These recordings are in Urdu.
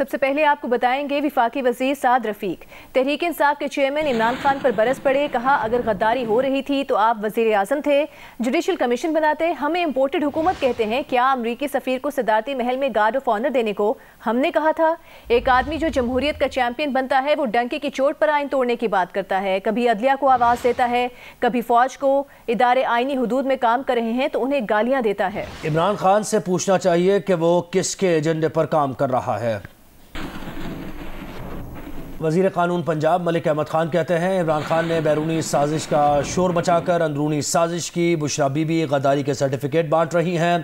سب سے پہلے آپ کو بتائیں گے وفاقی وزیر سعد رفیق تحریک انصاف کے چیئرمین عمران خان پر برس پڑے. کہا اگر غداری ہو رہی تھی تو آپ وزیر اعظم تھے, جوڈیشل کمیشن بناتے. ہمیں امپورٹڈ حکومت کہتے ہیں, کیا امریکی سفیر کو صدارتی محل میں گارڈ آف آنر دینے کو ہم نے کہا تھا؟ ایک آدمی جو جمہوریت کا چیمپئن بنتا ہے وہ ڈنکے کی چوٹ پر آئین توڑنے کی بات کرتا ہے. کبھی عدلیہ کو آواز دیتا ہے, کبھی فوج کو. ادارے آئینی حدود میں کام کر رہے ہیں تو انہیں گالیاں دیتا ہے. عمران خان سے پوچھنا چاہیے کہ وہ کس کے ایجنڈے پر کام کر رہا ہے. وزیر قانون پنجاب ملک احمد خان کہتے ہیں عمران خان نے بیرونی سازش کا شور مچا کر اندرونی سازش کی. بشرا بی بی غداری کے سرٹیفکیٹ بانٹ رہی ہیں.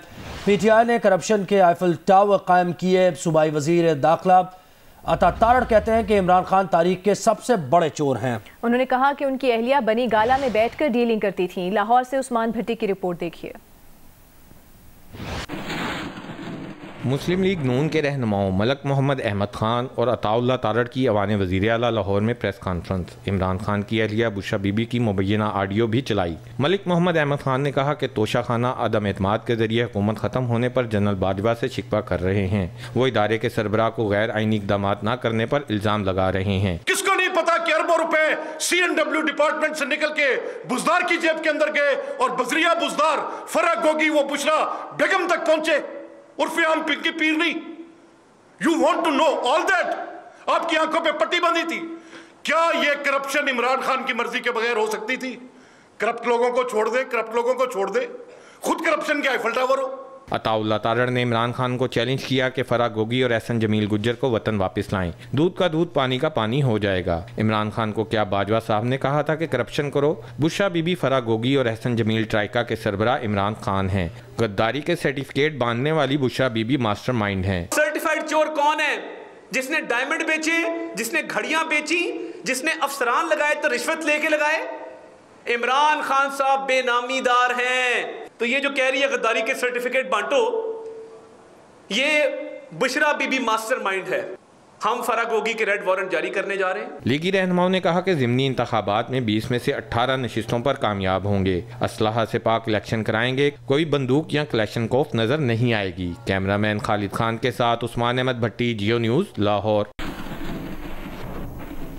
پی ٹی آئی نے کرپشن کے آئیفل ٹاور قائم کیے. صوبائی وزیر داخلہ عطا تارڑ کہتے ہیں کہ عمران خان تاریخ کے سب سے بڑے چور ہیں. انہوں نے کہا کہ ان کی اہلیہ بنی گالا میں بیٹھ کر ڈیلنگ کرتی تھیں. لاہور سے عثمان بھٹی کی رپورٹ دیکھیے. مسلم لیگ نون کے رہنماؤں ملک محمد احمد خان اور عطا اللہ تارڑ کی ایوان وزیر اعلیٰ لاہور میں پریس کانفرنس. عمران خان کی اہلیہ بشرا بی بی کی مبینہ آڈیو بھی چلائی. ملک محمد احمد خان نے کہا کہ توشہ خانہ عدم اعتماد کے ذریعے حکومت ختم ہونے پر جنرل باجوہ سے شکوہ کر رہے ہیں. وہ ادارے کے سربراہ کو غیر آئینی اقدامات نہ کرنے پر الزام لگا رہے ہیں. کس کو نہیں پتا کہ اربوں روپے CNW ڈپارٹمنٹ سے نکل کے بزدار کی جیب کے اندر گئے اور بزریہ بزدار فرح گوگی وہ بشرا بیگم تک پہنچے. عرف عام پنکی پیر نہیں. You want to know all that. آپ کی آنکھوں پہ پٹی بندھی تھی. کیا یہ کرپشن عمران خان کی مرضی کے بغیر ہو سکتی تھی؟ کرپٹ لوگوں کو چھوڑ دے, کرپٹ لوگوں کو چھوڑ دے, خود کرپشن کے آئیفل ٹاور ہو. عطا اللہ تارڑ نے عمران خان کو چیلنج کیا کہ فرح گوگی اور احسن جمیل گجر کو وطن واپس لائیں. دودھ کا دودھ پانی کا پانی ہو جائے گا. عمران خان کو کیا باجوہ صاحب نے کہا تھا کہ کرپشن کرو؟ بشرا بی بی, فرح گوگی اور احسن جمیل ٹرائکا کے سربراہ عمران خان ہیں. غداری کے سرٹیفکیٹ باندھنے والی بشرا بی بی ماسٹر مائنڈ ہیں. سرٹیفائیڈ چور کون ہے؟ جس نے ڈائمنڈ بیچے, جس نے گھڑیاں بیچی, جس نے افسران لگائے تو رشوت لے کے لگائے. عمران خان صاحب بے نامی دار ہیں. تو یہ جو کہہ رہی ہے غداری کے سرٹیفکیٹ بانٹو, یہ بشرا بی بی ماسٹر مائنڈ ہے. ہم فرح گوگی کے ریڈ وارنٹ جاری کرنے جا رہے ہیں. لیگی رہنماؤں نے کہا کہ ضمنی انتخابات میں 20 میں سے 18 نشستوں پر کامیاب ہوں گے. اسلحہ سے پاک الیکشن کرائیں گے. کوئی بندوق یا کلیشنکوف نظر نہیں آئے گی. کیمرہ مین خالد خان کے ساتھ عثمان احمد بھٹی, جیو نیوز, لاہور.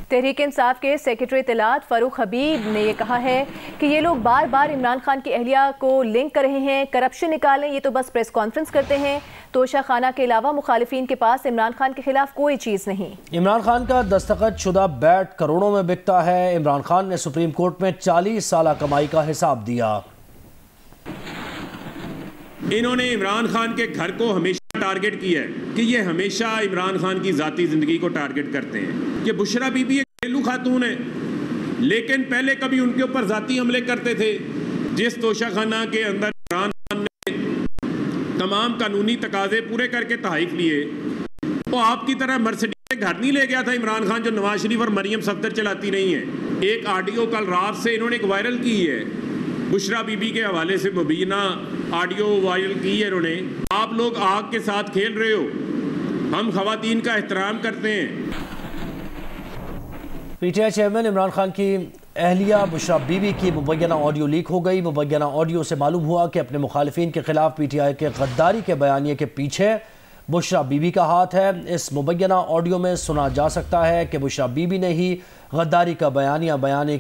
تحریک انصاف کے سیکرٹری اطلاعات فاروق حبیب نے یہ کہا ہے کہ یہ لوگ بار بار عمران خان کی اہلیہ کو لنک کر رہے ہیں. کرپشن نکالیں, یہ تو بس پریس کانفرنس کرتے ہیں. توشہ خانہ کے علاوہ مخالفین کے پاس عمران خان کے خلاف کوئی چیز نہیں. عمران خان کا دستخط شدہ بیٹ کروڑوں میں بکتا ہے. عمران خان نے سپریم کورٹ میں 40 سالہ کمائی کا حساب دیا. انہوں نے عمران خان کے گھر کو ہمیشہ ٹارگٹ کیا ہے کہ یہ ہمیشہ عمران خان کی ذاتی زندگی کو ٹارگٹ کرتے ہیں. کہ بشرا بی بی ایک گھریلو خاتون ہے, لیکن پہلے کبھی ان کے اوپر ذاتی حملے کرتے تھے. جس توشہ خانہ کے اندر عمران خان نے تمام قانونی تقاضے پورے کر کے تحائف لیے, وہ آپ کی طرح مرسڈیز سے گھر نہیں لے گیا تھا عمران خان جو نواز شریف اور مریم صفدر چلاتی نہیں ہے. ایک آڈیو کل رات سے انہوں نے ایک وائرل کی ہے, بشرا بی بی کے حوالے سے مبینہ آڈیو وائرل کی ہے انہوں نے. آپ لوگ آگ کے ساتھ کھیل رہے ہو. ہم خواتین کا احترام کرتے ہیں. پی T I chairman Imran Khan کی اہلیہ بشرا بی بی کی مبینہ آڈیو لیک ہو گئی. مبینہ آڈیو سے معلوم ہوا کہ اپنے مخالفین کے خلاف پی ٹی آئی کے غداری کے بیانیے کے پیچھے بشرا بی بی کا ہاتھ ہے. اس مبینہ آڈیو میں سنا جا سکتا ہے کہ بشرا بی بی نے ہی غداری کا بیانیہ بنانے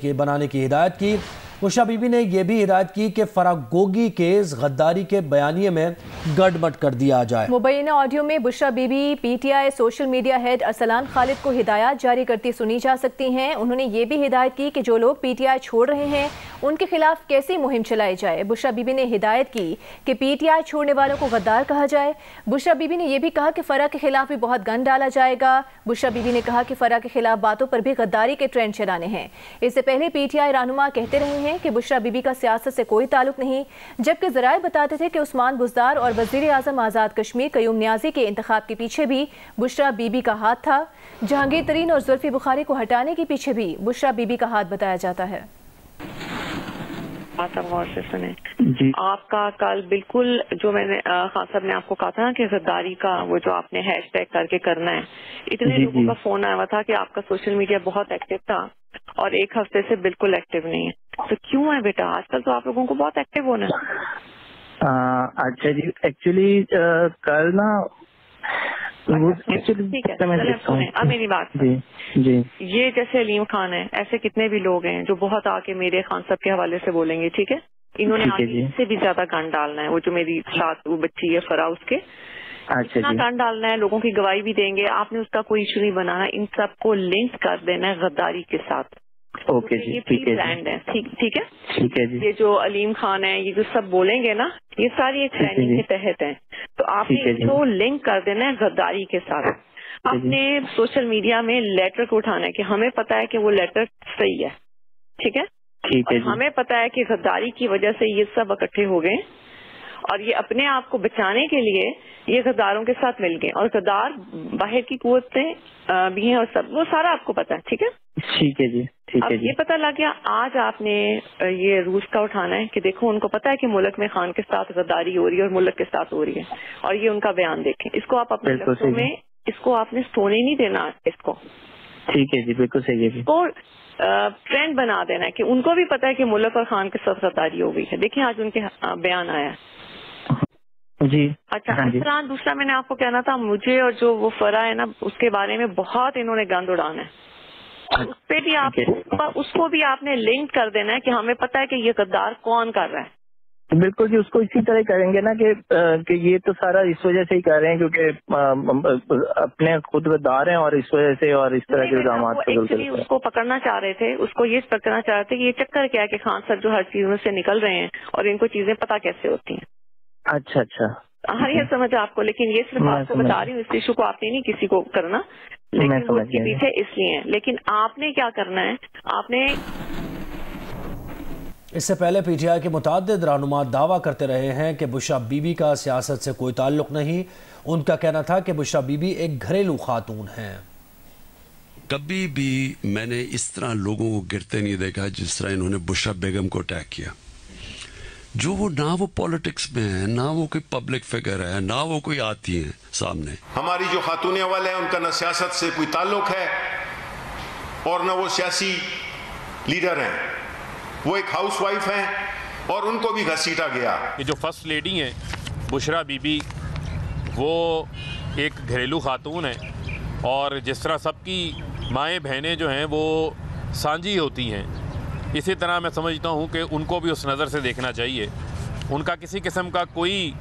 کی ہدایت کی. بشرا بی بی نے یہ بھی ہدایت کی کہ فرح گوگی کیس غداری کے بیانیے میں گڑبڑ کر دیا جائے. مبینہ آڈیو میں Bushra Bibi P T I social media head Arsalan Khalid کو ہدایات جاری کرتی سنی جا سکتی ہیں. انہوں نے یہ بھی ہدایت کی کہ جو لوگ پی ٹی آئی چھوڑ رہے ہیں ان کے خلاف کیسی مہم چلائی جائے. بشرا بی بی نے ہدایت کی کہ پی ٹی آئی چھوڑنے والوں کو غدار کہا جائے. بشرا بی بی نے یہ بھی کہا کہ فرح کے خلاف بھی بہت گن ڈالا جائے گا. بشرا بی بی نے کہا کہ فرح کے خلاف باتوں پر بھی غداری کے ٹرینڈ چلانے ہیں. اس سے پہلے پی ٹی آئی رہنما کہتے رہے ہیں کہ بشرا بی بی کا سیاست سے کوئی تعلق نہیں, جبکہ ذرائع بتاتے تھے کہ عثمان بزدار اور وزیر اعظم آزاد کشمیر قیوم نیازی کے انتخاب کے پیچھے بھی بشرا بی بی کا ہاتھ تھا. جہانگیر ترین اور زلفی بخاری کو ہٹانے کے پیچھے بھی بشرا بی بی کا ہاتھ بتایا جاتا ہے. غور سے سنیں جی. آپ کا کل بالکل جو میں نے خان صاحب نے آپ کو کہا تھا نا کہ غداری کا وہ جو آپ نے ہیش ٹیگ کر کے کرنا ہے, اتنے لوگوں کا فون آیا ہوا تھا کہ آپ کا سوشل میڈیا بہت ایکٹیو تھا اور ایک ہفتے سے بالکل ایکٹیو نہیں ہے. تو کیوں ہے بیٹا؟ آج کل تو آپ لوگوں کو بہت ایکٹیو ہونا ہے. اچھا جی, ایکچولی کل نا ٹھیک ہے، اب میری بات جی یہ جیسے علیم خان ہے، ایسے کتنے بھی لوگ ہیں جو بہت آ کے میرے خان صاحب کے حوالے سے بولیں گے، ٹھیک ہے، انہوں نے آگے اس سے بھی زیادہ گن ڈالنا ہے. وہ جو میری ساتھ وہ بچی ہے فرا، اس کے اتنا گن ڈالنا ہے، لوگوں کی گواہی بھی دیں گے. آپ نے اس کا کوئی ایشو نہیں بنانا، ان سب کو لنک کر دینا ہے غداری کے ساتھ. اوکے جی، یہ پری پلانڈ ہے، ٹھیک ہے جی. یہ جو علیم خان ہے، یہ جو سب بولیں گے نا، یہ ساری ایک پلاننگ کے تحت ہیں. تو آپ نے اس کو لنک کر دینا ہے غداری کے ساتھ. آپ نے سوشل میڈیا میں لیٹر کو اٹھانا ہے کہ ہمیں پتا ہے کہ وہ لیٹر صحیح ہے، ٹھیک ہے، ہمیں پتا ہے کہ غداری کی وجہ سے یہ سب اکٹھے ہو گئے، اور یہ اپنے آپ کو بچانے کے لیے یہ غداروں کے ساتھ مل گئے، اور غدار باہر کی قوتیں بھی ہیں اور سب، وہ سارا آپ کو پتا ہے، ٹھیک ہے جی. اب یہ پتہ لگ گیا، آج آپ نے یہ روس کا اٹھانا ہے کہ دیکھو ان کو پتا ہے کہ ملک میں خان کے ساتھ غداری ہو رہی ہے اور ملک کے ساتھ ہو رہی ہے، اور یہ ان کا بیان دیکھیں. اس کو آپ اپنے لفظوں میں، اس کو آپ نے سونے نہیں دینا، اس کو ٹھیک ہے جی، بالکل صحیح ہے. اس کو ٹرینڈ بنا دینا ہے کہ ان کو بھی پتا ہے کہ ملک اور خان کے ساتھ غداری ہو گئی ہے. دیکھیں آج ان کے بیان آیا ہے جی. اچھا، اس طرح دوسرا میں نے آپ کو کہنا تھا، مجھے اور جو وہ فرا ہے نا، اس کے بارے میں بہت انہوں نے گند اڑانا ہے. اس پہ بھی آپ اس کو بھی آپ نے لنک کر دینا ہے کہ ہمیں پتا ہے کہ یہ غدار کون کر رہا ہے. بالکل جی، اس کو اسی طرح کریں گے نا کہ یہ تو سارا اس وجہ سے ہی کر رہے ہیں کیونکہ اپنے خود غدار ہیں، اور اس وجہ سے اور اس طرح کے الزامات اس کو پکڑنا چاہ رہے تھے، اس کو یہ پکڑنا چاہ رہے تھے کہ یہ چکر کیا ہے کہ خان صاحب جو ہر چیزوں سے نکل رہے ہیں اور ان کو چیزیں پتہ کیسے ہوتی ہیں. اچھا ہر یہ سمجھ آپ کو، لیکن یہ صرف آپ کو بتا رہی ہوں، اس ایشو کو آپ نے نہیں کسی کو کرنا، لیکن وہ اس کے پیچھے اس لیے ہیں. لیکن آپ نے کیا کرنا ہے، آپ نے اس سے پہلے پی ٹی آئی کے متعدد رہنما دعویٰ کرتے رہے ہیں کہ بشرا بی بی کا سیاست سے کوئی تعلق نہیں. ان کا کہنا تھا کہ بشرا بی بی ایک گھریلو خاتون ہیں. کبھی بھی میں نے اس طرح لوگوں کو گرتے نہیں دیکھا جس طرح انہوں نے بشرا بیگم کو اٹیک کیا. جو وہ نہ وہ پولیٹکس میں ہے، نہ وہ کوئی پبلک فگر ہے، نہ وہ کوئی آتی ہیں سامنے. ہماری جو خاتون اول ہیں ان کا نہ سیاست سے کوئی تعلق ہے اور نہ وہ سیاسی لیڈر ہیں، وہ ایک ہاؤس وائف ہیں اور ان کو بھی گھسیٹا گیا. یہ جو فرسٹ لیڈی ہیں بشرا بی بی، وہ ایک گھریلو خاتون ہیں، اور جس طرح سب کی مائیں بہنیں جو ہیں وہ سانجی ہوتی ہیں، اسی طرح میں سمجھتا ہوں کہ ان کو بھی اس نظر سے دیکھنا چاہیے. ان کا کسی قسم کا کوئی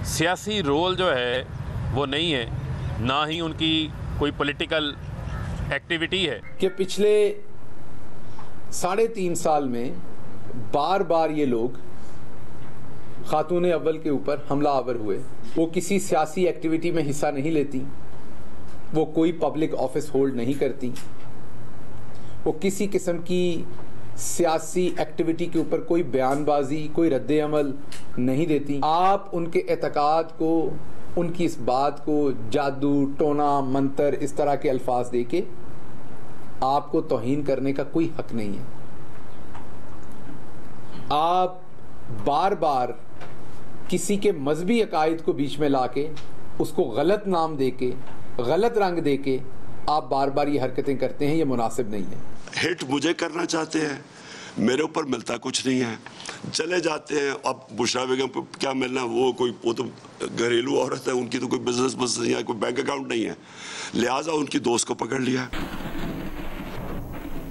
سیاسی رول جو ہے وہ نہیں ہے، نہ ہی ان کی کوئی پولیٹیکل ایکٹیویٹی ہے. کہ پچھلے 3.5 سال میں بار بار یہ لوگ خاتون اول کے اوپر حملہ آور ہوئے. وہ کسی سیاسی ایکٹیویٹی میں حصہ نہیں لیتی، وہ کوئی پبلک آفس ہولڈ نہیں کرتی، وہ کسی قسم کی سیاسی ایکٹیویٹی کے اوپر کوئی بیان بازی، کوئی رد عمل نہیں دیتی. آپ ان کے اعتقاد کو، ان کی اس بات کو جادو، ٹونا، منتر، اس طرح کے الفاظ دے کے آپ کو توہین کرنے کا کوئی حق نہیں ہے. آپ بار بار کسی کے مذہبی عقائد کو بیچ میں لا کے، اس کو غلط نام دے کے، غلط رنگ دے کے آپ بار بار یہ حرکتیں کرتے ہیں، یہ مناسب نہیں ہے. ہٹ مجھے کرنا چاہتے ہیں، میرے اوپر ملتا کچھ نہیں ہے، چلے جاتے ہیں. اب بشرا بیگم کو کیا ملنا، وہ تو گھریلو عورت ہے، ان کی تو کوئی بزنس یا کوئی بینک اکاؤنٹ نہیں ہے، لہٰذا ان کی دوست کو پکڑ لیا.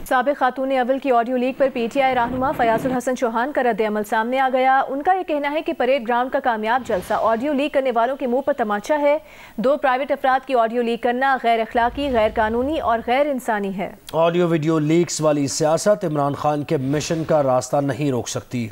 سابق خاتون اول کی آڈیو لیک پر پی ٹی آئی رہنما فیاض الحسن چوہان کا رد عمل سامنے آ گیا. ان کا یہ کہنا ہے کہ پریڈ گراؤنڈ کا کامیاب جلسہ آڈیو لیک کرنے والوں کے منہ پر تماچا ہے. 2 پرائیویٹ افراد کی آڈیو لیک کرنا غیر اخلاقی، غیر قانونی اور غیر انسانی ہے. آڈیو ویڈیو لیکس والی سیاست عمران خان کے مشن کا راستہ نہیں روک سکتی.